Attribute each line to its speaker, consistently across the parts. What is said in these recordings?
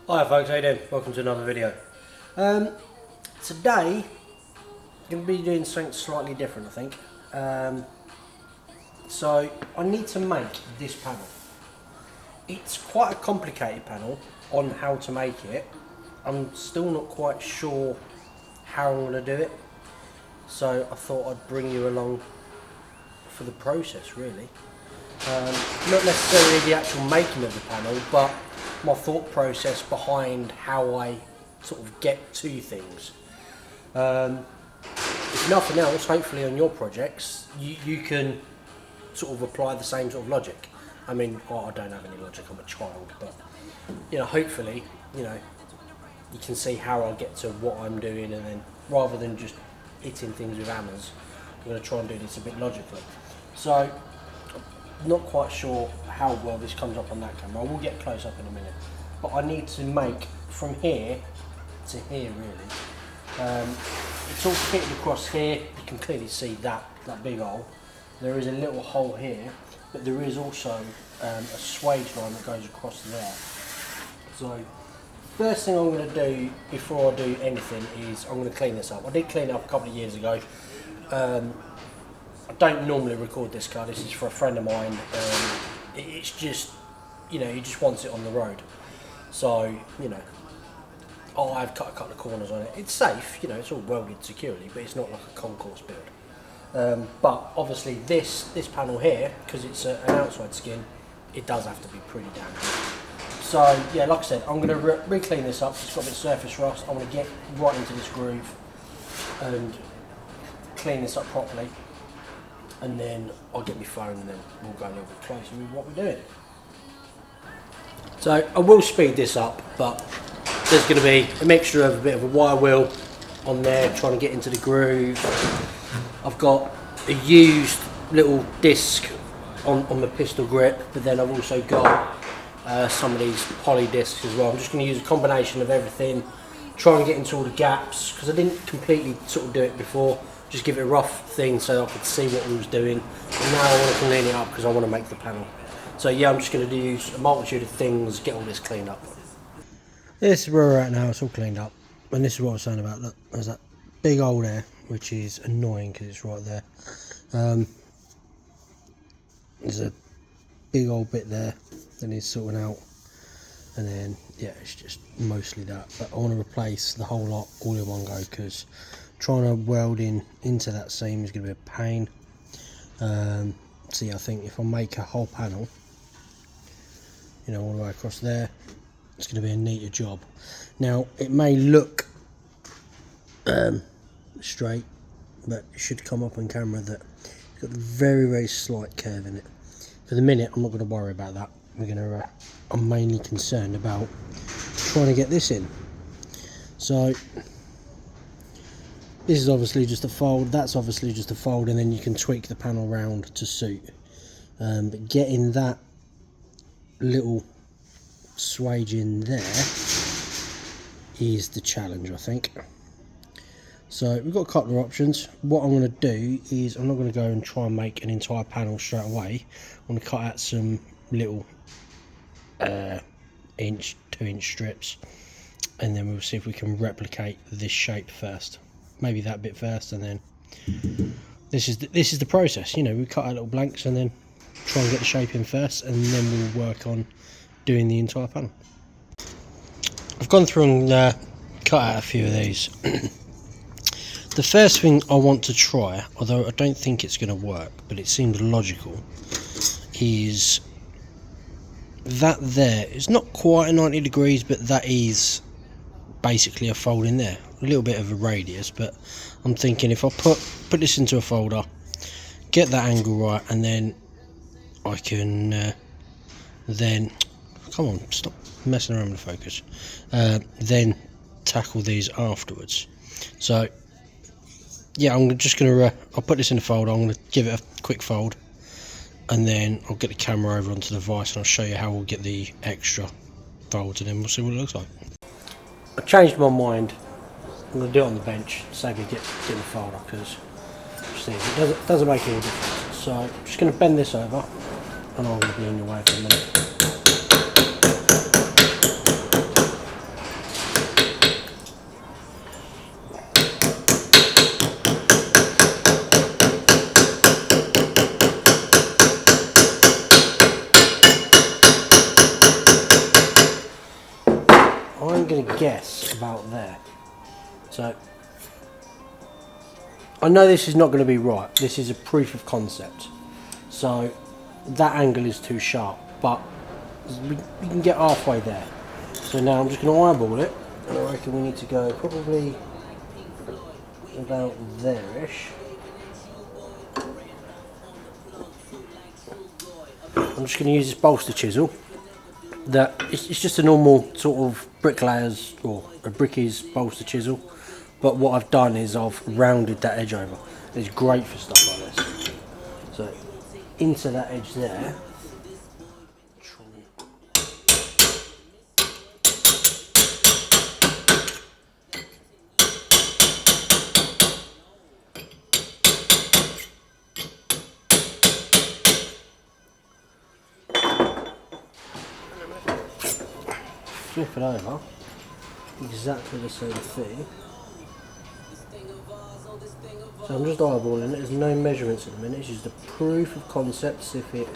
Speaker 1: Hi folks, how you doing? Welcome to another video. Today, I'm going to be doing something slightly different, I think. So, I need to make this panel. It's quite a complicated panel on how to make it. I'm still not quite sure how I'm going to do it. So, I thought I'd bring you along for the process, really. Not necessarily the actual making of the panel, but my thought process behind how I sort of get to things. If nothing else, hopefully on your projects, you can sort of apply the same sort of logic. I mean, I don't have any logic, I'm a child, but hopefully, you can see how I get to what I'm doing, and then rather than just hitting things with hammers, I'm going to try and do this a bit logically. So, not quite sure how well this comes up on that camera. I will get close up in a minute, but I need to make from here to here, really. It's all fitted across here. You can clearly see that big hole. There is a little hole here, but there is also a swage line that goes across there. So first thing I'm going to do before I do anything is I'm going to clean this up. I did clean it up a couple of years ago. I don't normally record this car. This is for a friend of mine. It's just, he just wants it on the road. So, I've cut a couple of corners on it. It's safe, it's all welded securely, but it's not like a concourse build. But obviously this panel here, because it's an outside skin, it does have to be pretty damn good. So, yeah, like I said, I'm going to re-clean this up. It's got a bit of surface rust. I'm going to get right into this groove and clean this up properly. And then I'll get my phone and then we'll go a little bit closer with what we're doing. So I will speed this up, but there's going to be a mixture of a bit of a wire wheel on there, trying to get into the groove. I've got a used little disc on the pistol grip, but then I've also got some of these poly discs as well. I'm just going to use a combination of everything, try and get into all the gaps, because I didn't completely sort of do it before. Just give it a rough thing so I could see what we was doing. And now I want to clean it up because I want to make the panel. So yeah, I'm just going to use a multitude of things, get all this cleaned up. This is where we're at now, it's all cleaned up. And this is what I was saying about, look, there's that big hole there, which is annoying because it's right there. There's a big old bit there that needs sorting out. And then, yeah, it's just mostly that. But I want to replace the whole lot all in one go, because trying to weld into that seam is going to be a pain. So yeah, I think if I make a whole panel, all the way across there, it's going to be a neater job. Now, it may look straight, but it should come up on camera that it's got a very, very slight curve in it. For the minute, I'm not going to worry about that. I'm mainly concerned about trying to get this in. So this is obviously just a fold, that's obviously just a fold, and then you can tweak the panel round to suit. But getting that little swage in there is the challenge, I think. So we've got a couple of options. What I'm going to do is I'm not going to go and try and make an entire panel straight away. I'm going to cut out some little 1-2 inch strips, and then we'll see if we can replicate this shape first. Maybe that bit first, and then this is the process. We cut out little blanks and then try and get the shape in first, and then we'll work on doing the entire panel. I've gone through and cut out a few of these. The first thing I want to try, although I don't think it's going to work, but it seems logical, is that there. It's not quite a 90 degrees, but that is basically a fold in there. A little bit of a radius, but I'm thinking if I put this into a folder, get that angle right, and then I can then, come on, stop messing around with the focus, then tackle these afterwards. So yeah, I'm just gonna I'll put this in a folder, I'm gonna give it a quick fold, and then I'll get the camera over onto the vise and I'll show you how we'll get the extra folds, and then we'll see what it looks like. I changed my mind. I'm going to do it on the bench, save me getting the folder, because it doesn't make any difference. So I'm just going to bend this over, and I'm going to be in your way for a minute. guess about there. So I know this is not going to be right. This is a proof of concept. So that angle is too sharp, but we can get halfway there. So now I'm just going to eyeball it, and I reckon we need to go probably about there-ish. I'm just going to use this bolster chisel. It's just a normal sort of bricklayer's or a brickie's bolster chisel, but what I've done is I've rounded that edge over. It's great for stuff like this. So into that edge there. Flip it over, exactly the same thing. So I'm just eyeballing it, there's no measurements at the minute, it's just a proof of concept, see if it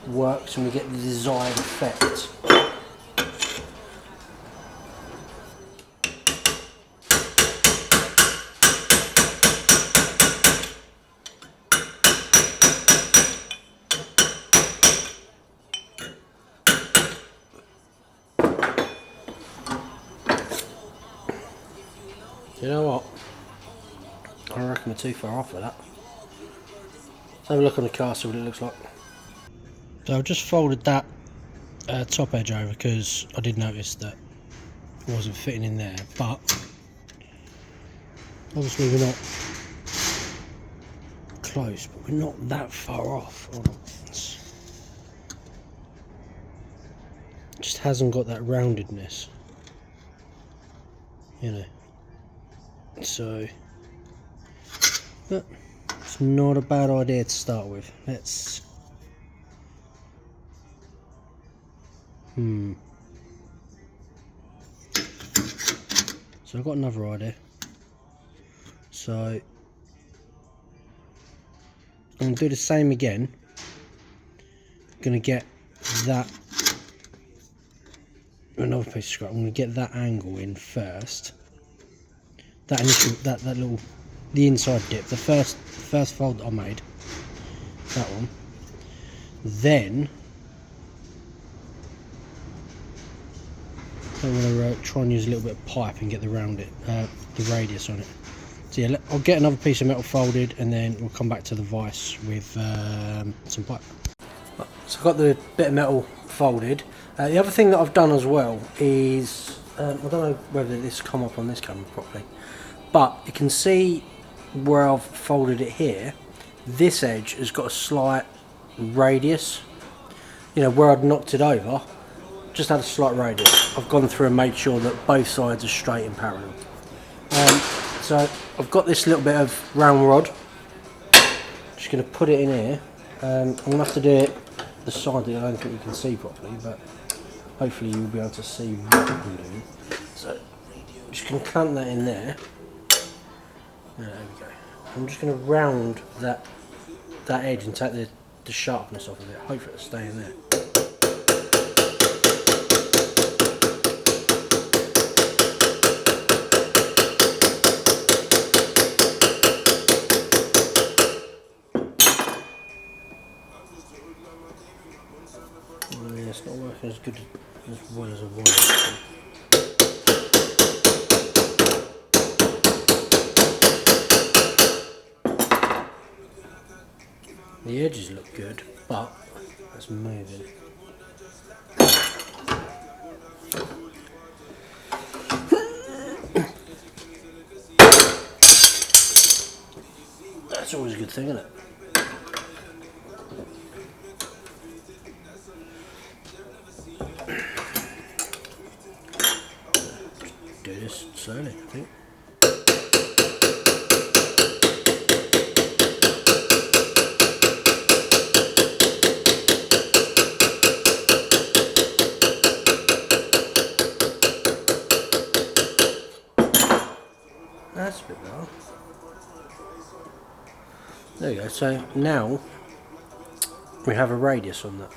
Speaker 1: works and we get the desired effect. You know what? I reckon we're too far off with that. Let's have a look on the car, see what it looks like. So I've just folded that top edge over because I did notice that it wasn't fitting in there, but obviously we're not close, but we're not that far off. Hold on. It just hasn't got that roundedness, you know. So but it's not a bad idea to start with. Let's so I've got another idea. So I'm going to do the same again. I'm going to get that another piece of scrap. I'm going to get that angle in first. That initial, that little, the inside dip, the first fold that I made, that one. Then I'm going to try and use a little bit of pipe and get the radius on it. So yeah, I'll get another piece of metal folded, and then we'll come back to the vise with some pipe. So I've got the bit of metal folded. The other thing that I've done as well is I don't know whether this come up on this camera properly, but you can see where I've folded it here. This edge has got a slight radius. You know, where I'd knocked it over, just had a slight radius. I've gone through and made sure that both sides are straight and parallel. So I've got this little bit of round rod. Just going to put it in here. I'm going to have to do it the side that I don't think you can see properly, but hopefully you'll be able to see what I'm doing. So I'm just going to clamp that in there. There we go. I'm just going to round that edge and take the sharpness off of it. Hopefully it'll stay in there. Yeah, it's not working as good as well as I wanted. The edges look good, but that's moving. That's always a good thing, isn't it? Do this slowly, I think. That's a bit better. There we go. So now we have a radius on that.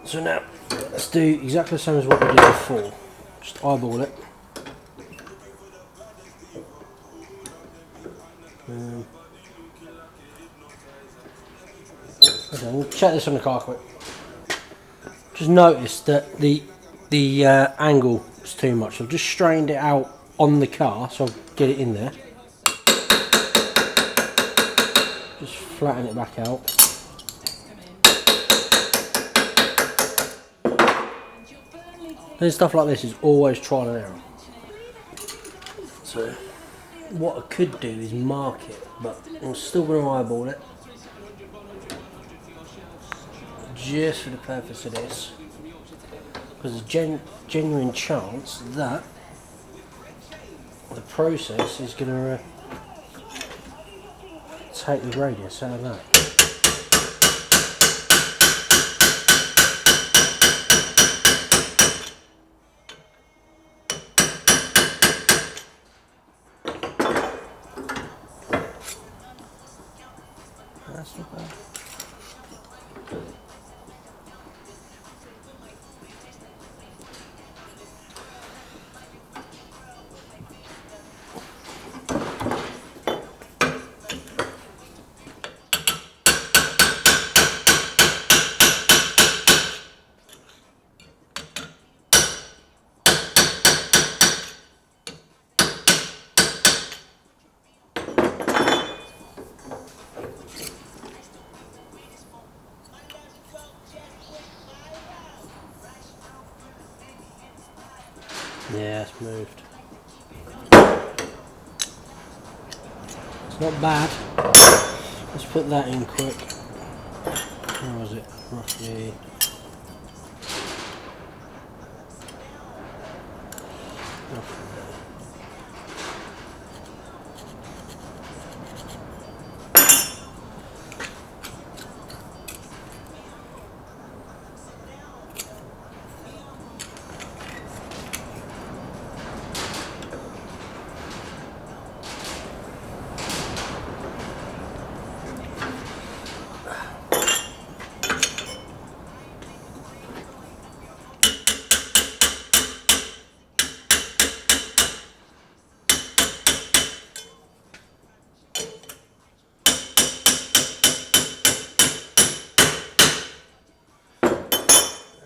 Speaker 1: So now let's do exactly the same as what we did before. Just eyeball it. Okay, we'll check this on the car quick. Just noticed that the angle is too much. I've just strained it out on the car, so I'll get it in there. Just flatten it back out. And stuff like this is always trial and error. So what I could do is mark it, but I'm still going to eyeball it. Just for the purpose of this. Because there's a genuine chance that the process is going to take the radius out of that. That's not bad. Yeah, it's moved. It's not bad. Let's put that in quick. Where was it? Roughly.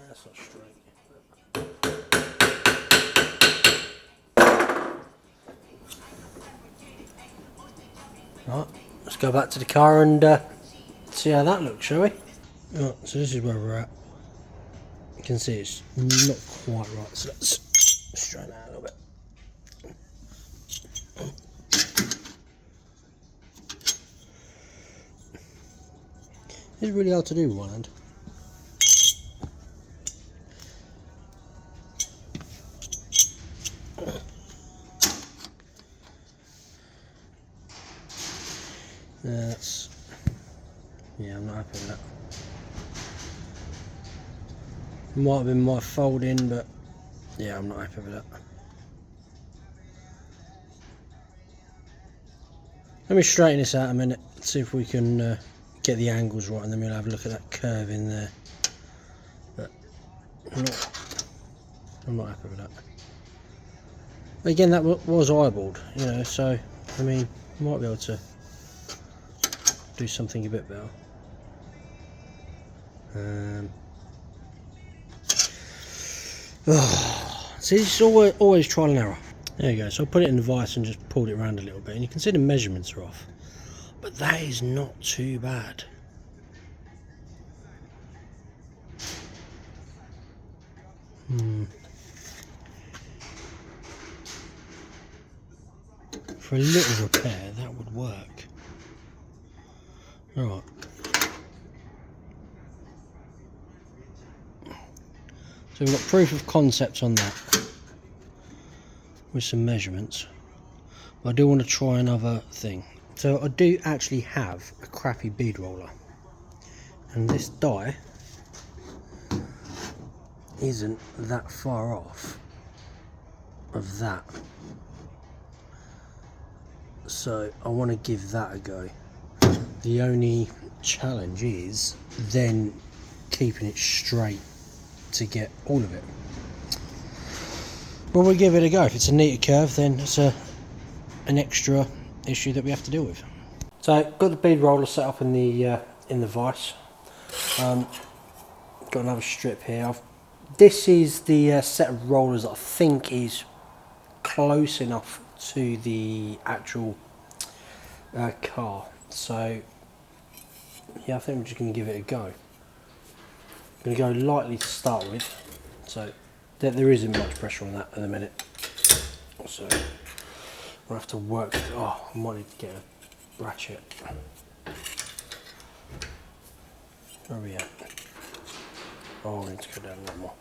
Speaker 1: That's not straight. Right, let's go back to the car and see how that looks, shall we? Right, so this is where we're at. You can see it's not quite right, so let's straighten out a little bit. It's really hard to do with one hand. Yeah, I'm not happy with that. Might have been my folding, but yeah, I'm not happy with that. Let me straighten this out a minute, see if we can get the angles right, and then we'll have a look at that curve in there. But I'm not happy with that. Again, that was eyeballed, you know, so I mean, might be able to do something a bit better. See, it's always trial and error. There you go. So I put it in the vise and just pulled it around a little bit, and you can see the measurements are off, but that is not too bad. For a little repair, that would work. Right. So we've got proof of concept on that with some measurements. But I do want to try another thing. So I do actually have a crappy bead roller, and this die isn't that far off of that. So I want to give that a go. The only challenge is then keeping it straight to get all of it. Well, we'll give it a go. If it's a neater curve, then it's an extra issue that we have to deal with. So, got the bead roller set up in the vise. Got another strip here. This is the set of rollers that I think is close enough to the actual car. So, yeah, I think we're just going to give it a go. I'm going to go lightly to start with. So, there isn't much pressure on that at the minute. So, we'll have to work. Oh, I might need to get a ratchet. Where are we at? Oh, I need to go down a lot more.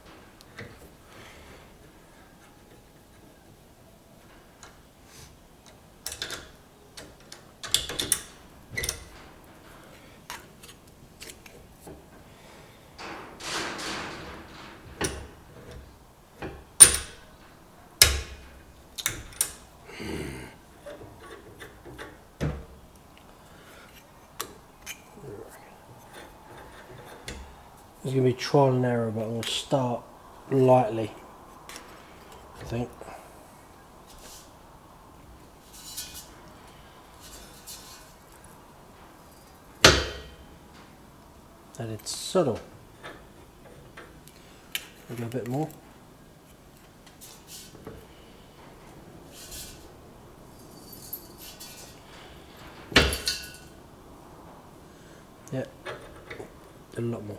Speaker 1: It's going to be trial and error, but I'm going to start lightly, I think. And it's subtle. Maybe a bit more. Yeah, a lot more.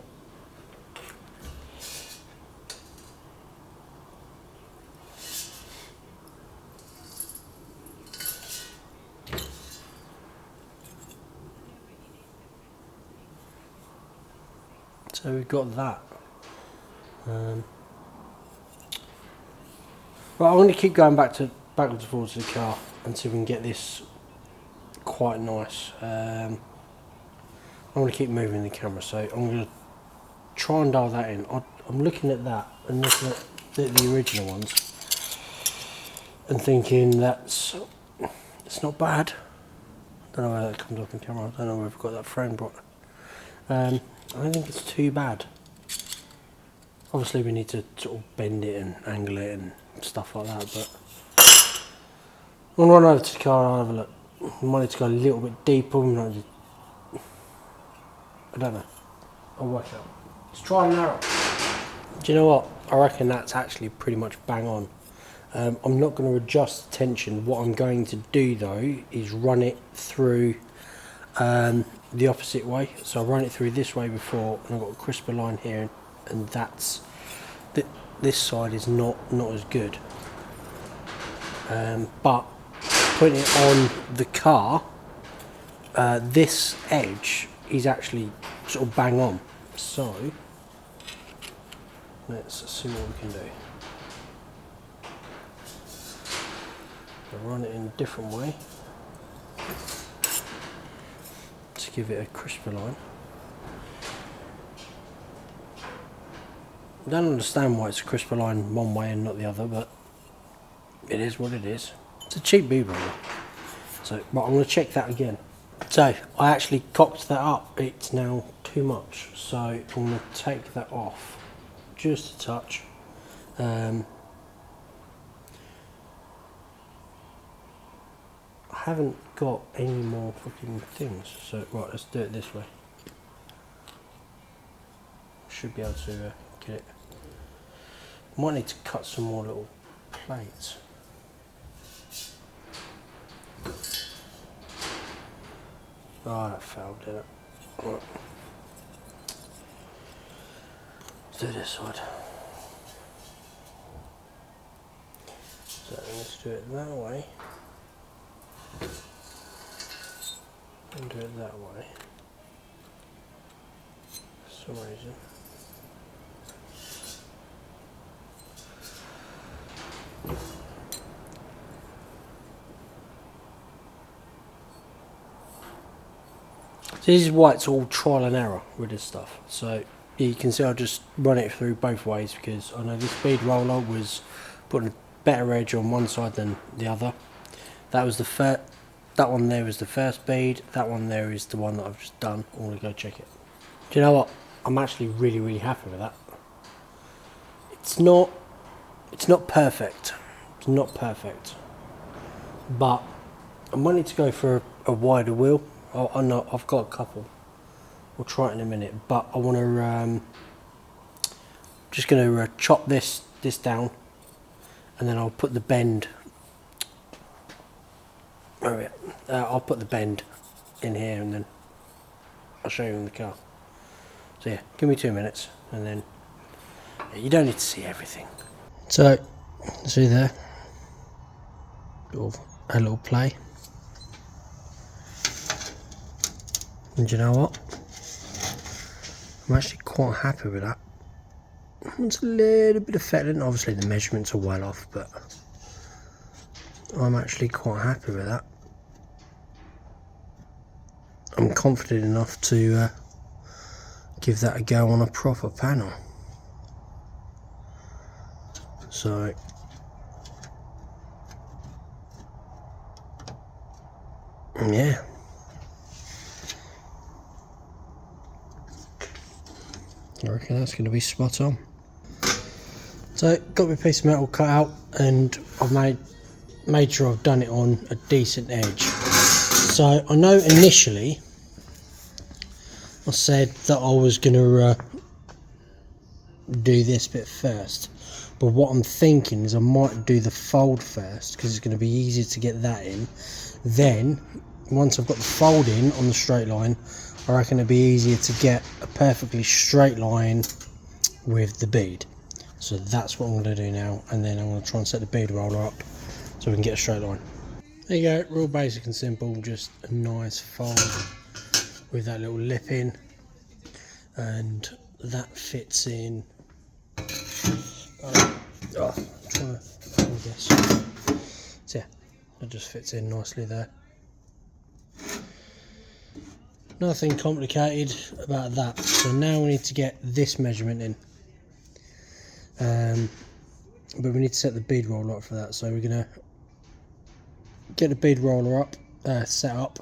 Speaker 1: So we've got that. Right, I'm going to keep going backwards and forwards to the car until we can get this quite nice. I'm going to keep moving the camera, so I'm going to try and dial that in. I'm looking at that and looking at the original ones and thinking it's not bad. I don't know where that comes up in camera. I don't know where I've got that frame brought. I don't think it's too bad. Obviously we need to sort of bend it and angle it and stuff like that, but I'm going to run over to the car and I'll have a look. I might need to go a little bit deeper. I don't know. I'll work it out. Let's try and narrow. Do you know what? I reckon that's actually pretty much bang on. I'm not going to adjust the tension. What I'm going to do though is run it through the opposite way. So I run it through this way before, and I've got a crisper line here, and that's this side is not as good. But putting it on the car, this edge is actually sort of bang on. So let's see what we can do. I'll run it in a different way to give it a crisper line. I don't understand why it's a crisper line one way and not the other, but it is what it is. It's a cheap bead roller. So, but I'm going to check that again. So, I actually cocked that up. It's now too much. So, I'm going to take that off just a touch. I haven't got any more fucking things. So, right, let's do it this way. Should be able to get it. Might need to cut some more little plates. Oh, that failed, didn't it? Right. Let's do this side. So let's do it that way. And do it that way. For some reason. So this is why it's all trial and error with this stuff. So you can see I just run it through both ways because I know this bead roller was putting a better edge on one side than the other. That was the first. That one there was the first bead. That one there is the one that I've just done. I'm gonna go check it. Do you know what? I'm actually really happy with that. It's not perfect. It's not perfect, but I'm wanting to go for a wider wheel. I know I've got a couple. We'll try it in a minute, but I want to just going to chop this down, and then I'll put the bend. I'll put the bend in here, and then I'll show you in the car. So yeah, give me 2 minutes, and then you don't need to see everything. So, see there, a little play. And you know what? I'm actually quite happy with that. It's a little bit of fettling. Obviously the measurements are well off, but I'm actually quite happy with that. I'm confident enough to give that a go on a proper panel. So yeah, I reckon that's going to be spot on. So got my piece of metal cut out, and I've made sure I've done it on a decent edge. So I know initially I said that I was going to do this bit first, but what I'm thinking is I might do the fold first, because it's going to be easier to get that in. Then once I've got the fold in on the straight line, I reckon it'll be easier to get a perfectly straight line with the bead. So that's what I'm going to do now, and then I'm going to try and set the bead roller up so we can get a straight line. There you go, real basic and simple, just a nice fold with that little lip in, and that fits in. Trying to guess. So yeah, it just fits in nicely there. Nothing complicated about that. So now we need to get this measurement in, but we need to set the bead roller up for that. So we're gonna get the bead roller up, set up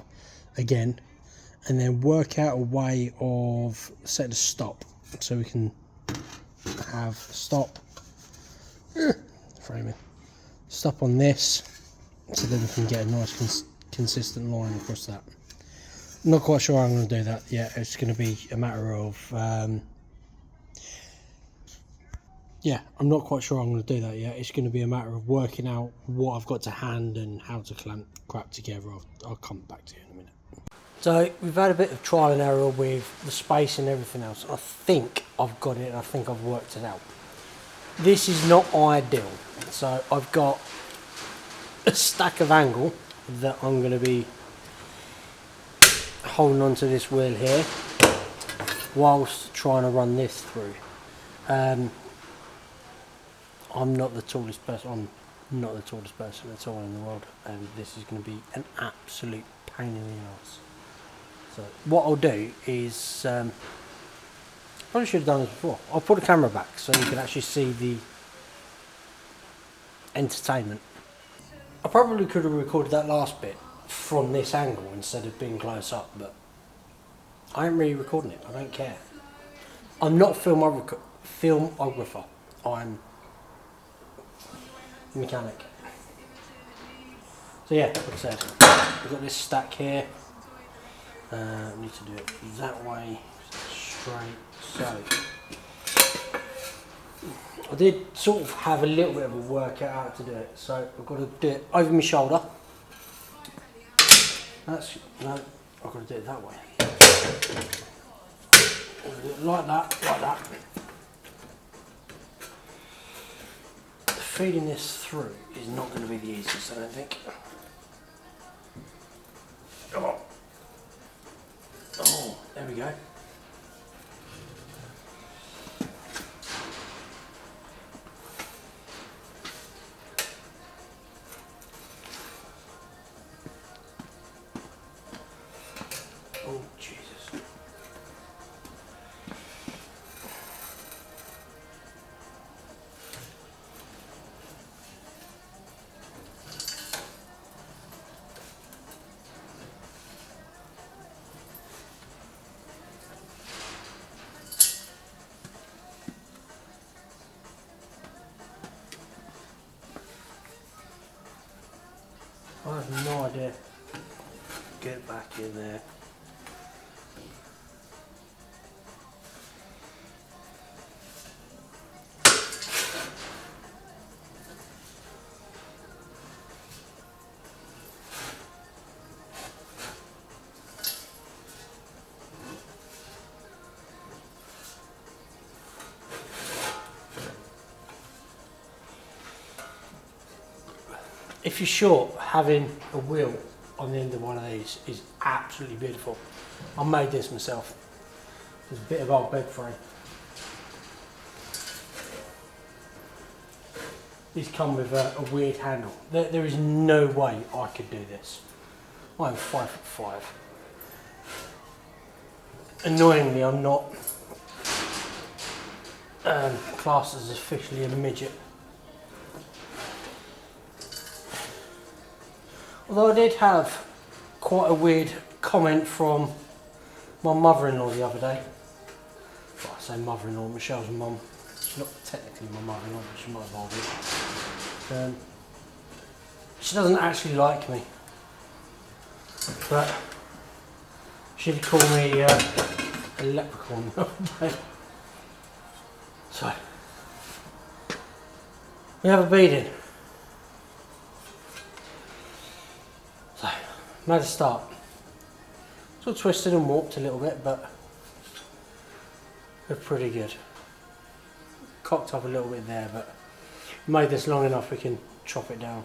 Speaker 1: again, and then work out a way of setting a stop, so we can have stop framing, stop on this, so then we can get a nice consistent line across that. I'm not quite sure how I'm going to do that yet. It's going to be a matter of I'm not quite sure I'm going to do that yet. It's going to be a matter of working out what I've got to hand and how to crap together. I'll come back to you in a minute. So we've had a bit of trial and error with the space and everything else. I think I've got it, and I think I've worked it out. This is not ideal. So I've got a stack of angle that I'm going to be holding onto this wheel here whilst trying to run this through. I'm not the tallest person. I'm not the tallest person at all in the world, and this is going to be an absolute pain in the ass. So what I'll do is, probably should have done this before. I'll put the camera back so you can actually see the entertainment. I probably could have recorded that last bit from this angle instead of being close up, but I ain't really recording it. I don't care. I'm not a filmographer. I'm a mechanic. So yeah, like I said, we've got this stack here. We need to do it that way, straight. So I did sort of have a little bit of a workout how to do it. So I've got to do it over my shoulder. No, I've got to do it that way. Do it like that. Feeding this through is not going to be the easiest, I don't think. Come on. Oh, there we go. Oh, Jesus. have no idea. Get back in there. If you're short, having a wheel on the end of one of these is absolutely beautiful. I made this myself. There's a bit of old bed frame. These come with a weird handle. There is no way I could do this. I'm 5'5". Annoyingly, I'm not classed as officially a midget. Although I did have quite a weird comment from my mother-in-law the other day. Well, I say mother-in-law, Michelle's mum. She's not technically my mother-in-law, but she might have been. She doesn't actually like me, but she did call me a leprechaun the other day. So, we have a beating. So, made a start. Sort of twisted and warped a little bit, but they're pretty good. Cocked up a little bit there, but made this long enough we can chop it down.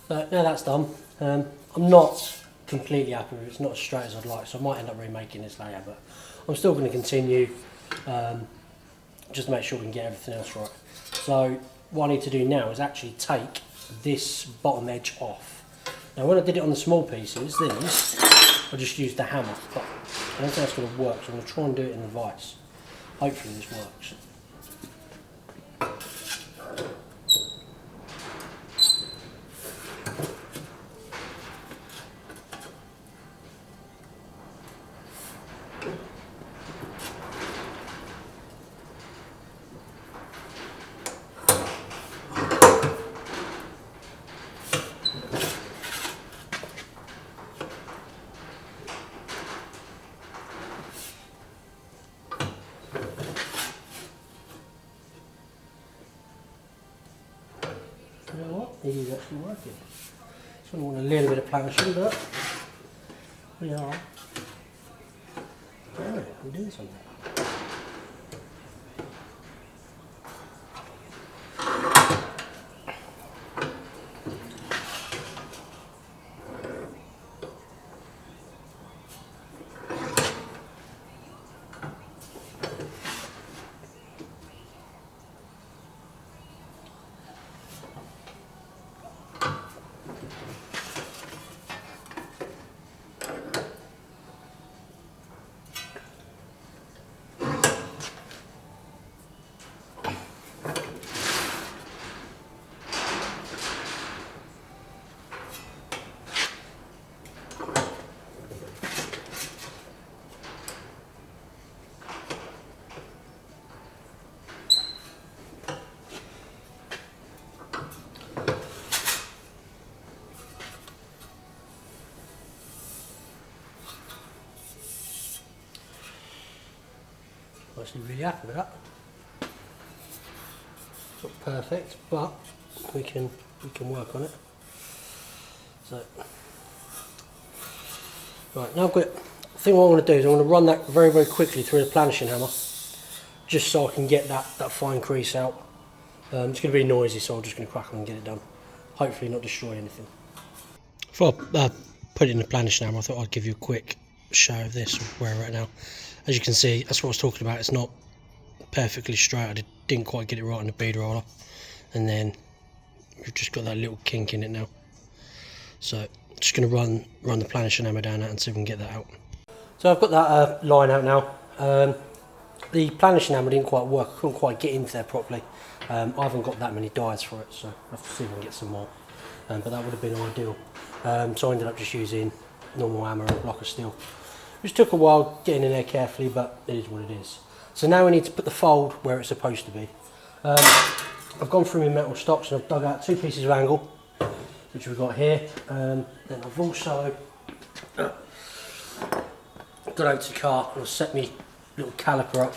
Speaker 1: So now that's done. I'm not completely happy with it. It's not as straight as I'd like, so I might end up remaking this later, but I'm still going to continue just to make sure we can get everything else right. So what I need to do now is actually take this bottom edge off. Now when I did it on the small pieces, these, I just used the hammer, but I don't think that's going to work, so I'm going to try and do it in the vise. Hopefully this works. You know what? It is actually working. So I want a little bit of planishing, but we are. Yeah, we're doing something. Actually really happy with that. It's not perfect, but we can work on it. So right, now I've got it. I think what I'm going to do is I'm going to run that very quickly through the planishing hammer, just so I can get that fine crease out. It's going to be noisy, so I'm just going to crack on and get it done. Hopefully not destroy anything. Before I put it in the planishing hammer, I thought I'd give you a quick show of this, where we're at now. As you can see, that's what I was talking about. It's not perfectly straight. I didn't quite get it right on the bead roller, and then we've just got that little kink in it now. So I'm just going to run the planishing hammer down that and see if we can get that out. So I've got that line out now. The planishing hammer didn't quite work. I couldn't quite get into there properly. I haven't got that many dies for it, so I have to see if I can get some more. But that would have been ideal. So I ended up just using normal hammer and a block of steel, which took a while getting in there carefully, but it is what it is. So now we need to put the fold where it's supposed to be. I've gone through my metal stocks and I've dug out 2 pieces of angle, which we've got here. Then I've also got over to the car and I've set my little caliper up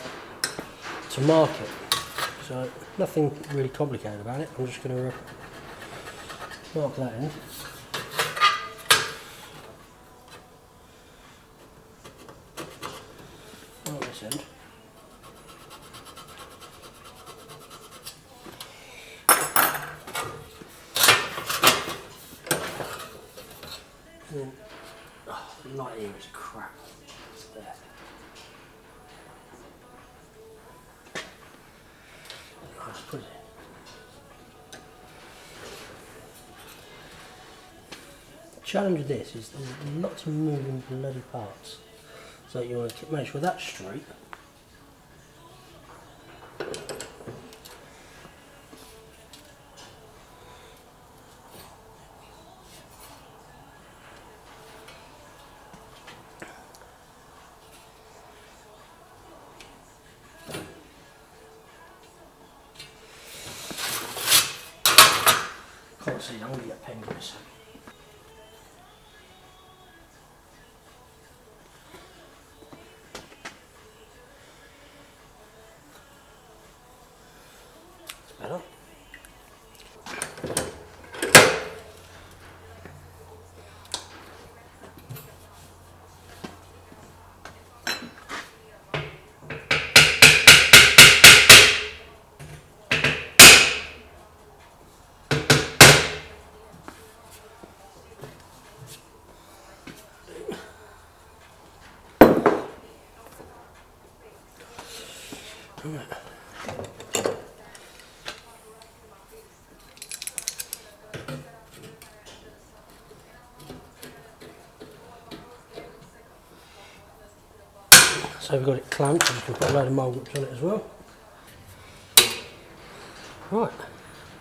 Speaker 1: to mark it. So nothing really complicated about it. I'm just going to mark that in. Mark this end. And then, oh, the light here is crap. It's there. Let's put it in. The challenge with this is there's lots of moving bloody parts. So you want to make sure that's straight. Can't see, I'm going to get a pen for a second. It's better. So we've got it clamped, so we can put a load of mould grips on it as well. Right,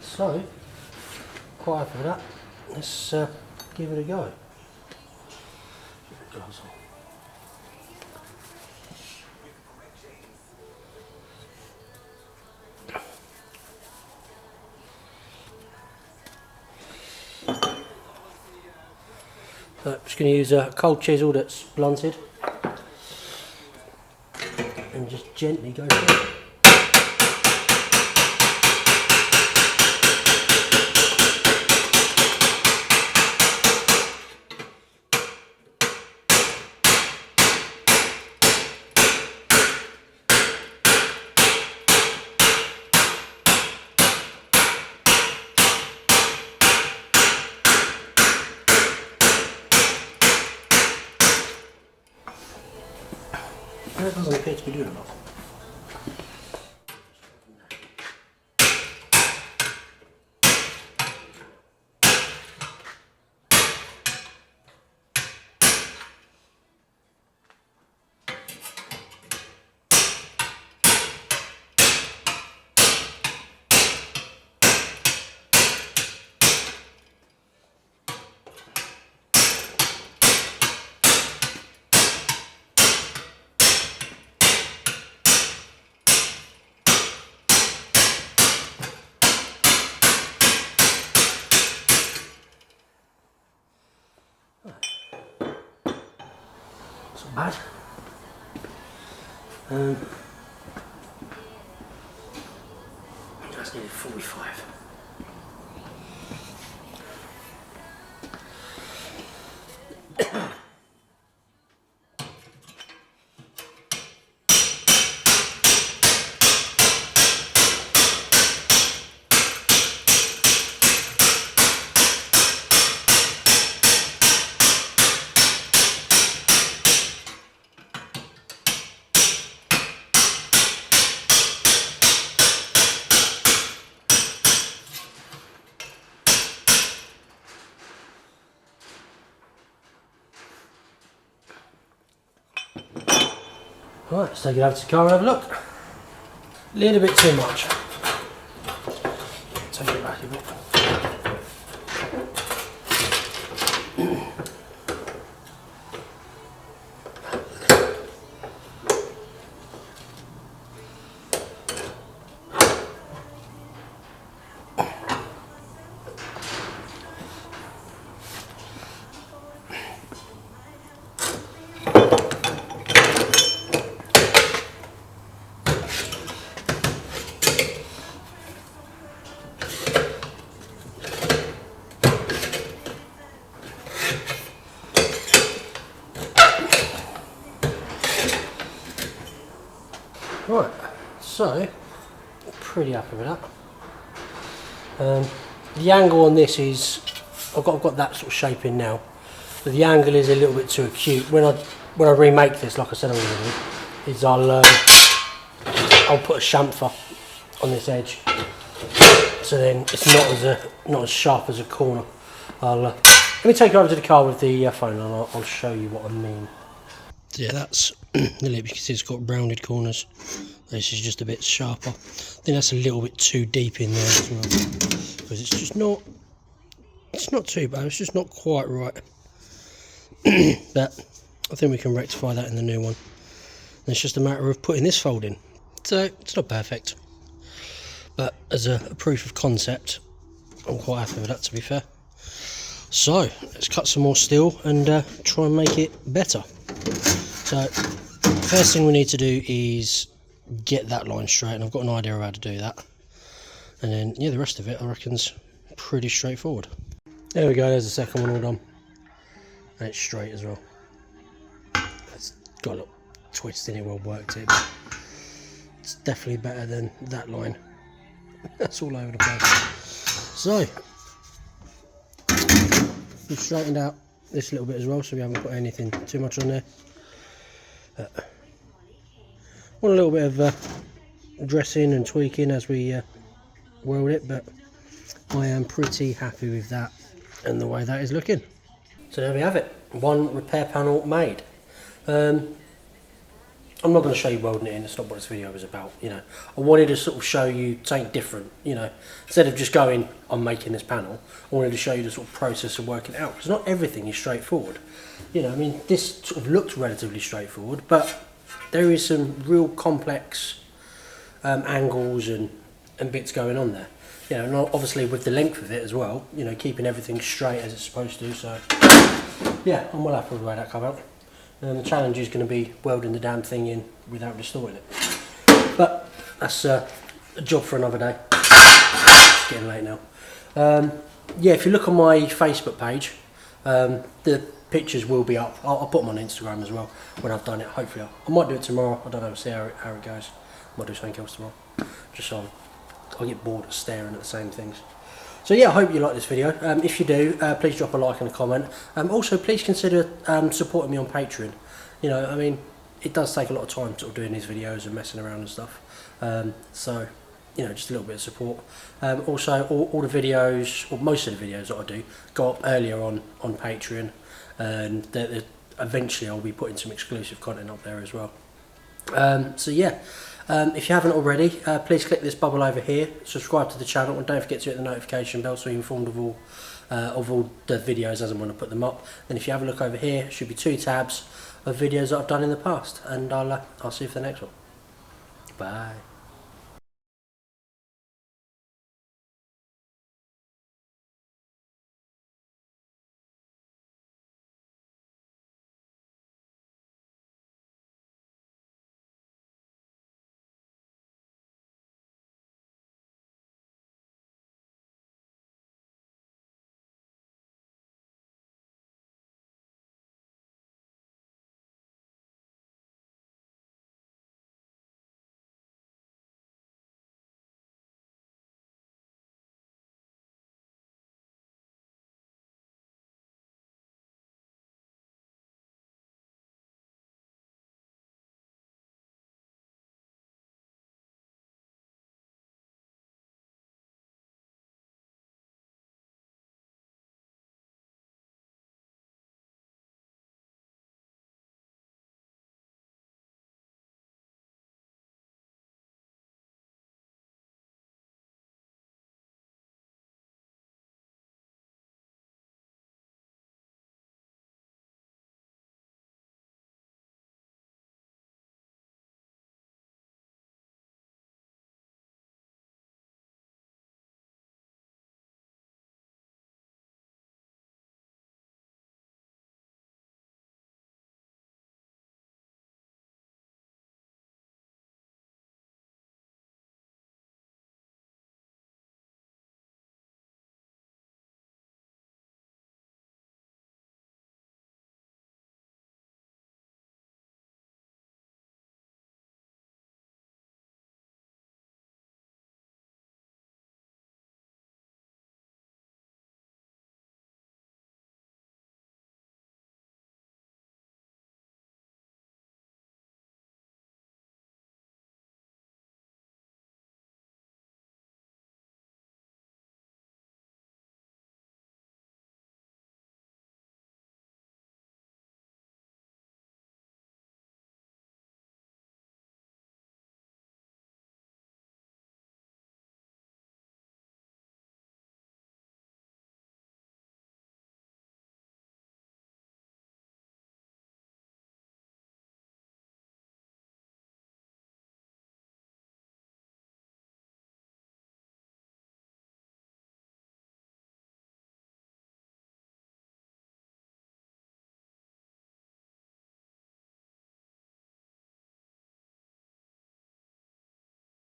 Speaker 1: so quite happy with that. Let's give it a go. So I'm just going to use a cold chisel that's blunted and just gently go through it. That doesn't appear to be doing a lot. Bad. Just needed 45. Right, let's take it over to the car and have a look. A little bit too much. Take it back a bit. Right, so pretty happy with that. The angle on this is, I've got that sort of shape in now, but the angle is a little bit too acute. When I remake this, like I said I'm going to do, is I'll put a chamfer on this edge, so then it's not as sharp as a corner. Let me take you over to the car with the phone, and I'll show you what I mean. So yeah, that's the lip. You can see it's got rounded corners. This is just a bit sharper. I think that's a little bit too deep in there as well, because it's just not. It's not too bad. It's just not quite right. But I think we can rectify that in the new one. And it's just a matter of putting this fold in. So it's not perfect, but as a proof of concept, I'm quite happy with that, to be fair. So let's cut some more steel and try and make it better. So first thing we need to do is get that line straight, and I've got an idea of how to do that. And then yeah, the rest of it I reckon's pretty straightforward. There we go, there's the second one all done. And it's straight as well. It's got a little twist in it, well worked it, but it's definitely better than that line. That's all over the place. So we've straightened out this little bit as well, so we haven't put anything too much on there. Want a little bit of dressing and tweaking as we weld it, but I am pretty happy with that and the way that is looking. So there we have it, one repair panel made. I'm not going to show you welding it in, it's not what this video was about, you know. I wanted to sort of show you something different, you know. Instead of just going, I'm making this panel, I wanted to show you the sort of process of working it out, because not everything is straightforward. You know, I mean, this sort of looks relatively straightforward, but there is some real complex angles and bits going on there. You know, and obviously with the length of it as well, you know, keeping everything straight as it's supposed to, so yeah, I'm well happy with the way that came out. And the challenge is going to be welding the damn thing in without distorting it. But that's a job for another day. It's getting late now. Yeah, if you look on my Facebook page, the pictures will be up. I'll put them on Instagram as well when I've done it, hopefully. I might do it tomorrow, I don't know, see how it goes. I might do something else tomorrow, just so I get bored of staring at the same things. So yeah, I hope you like this video. If you do, please drop a like and a comment. Also, please consider supporting me on Patreon. You know, I mean, it does take a lot of time sort of doing these videos and messing around and stuff. So, you know, just a little bit of support. Also, all the videos, or most of the videos that I do, go up earlier on Patreon. And eventually I'll be putting some exclusive content up there as well. So yeah. If you haven't already, please click this bubble over here, subscribe to the channel, and don't forget to hit the notification bell so you're informed of all the videos as and when I put them up. And if you have a look over here, there should be 2 tabs of videos that I've done in the past, and I'll see you for the next one. Bye.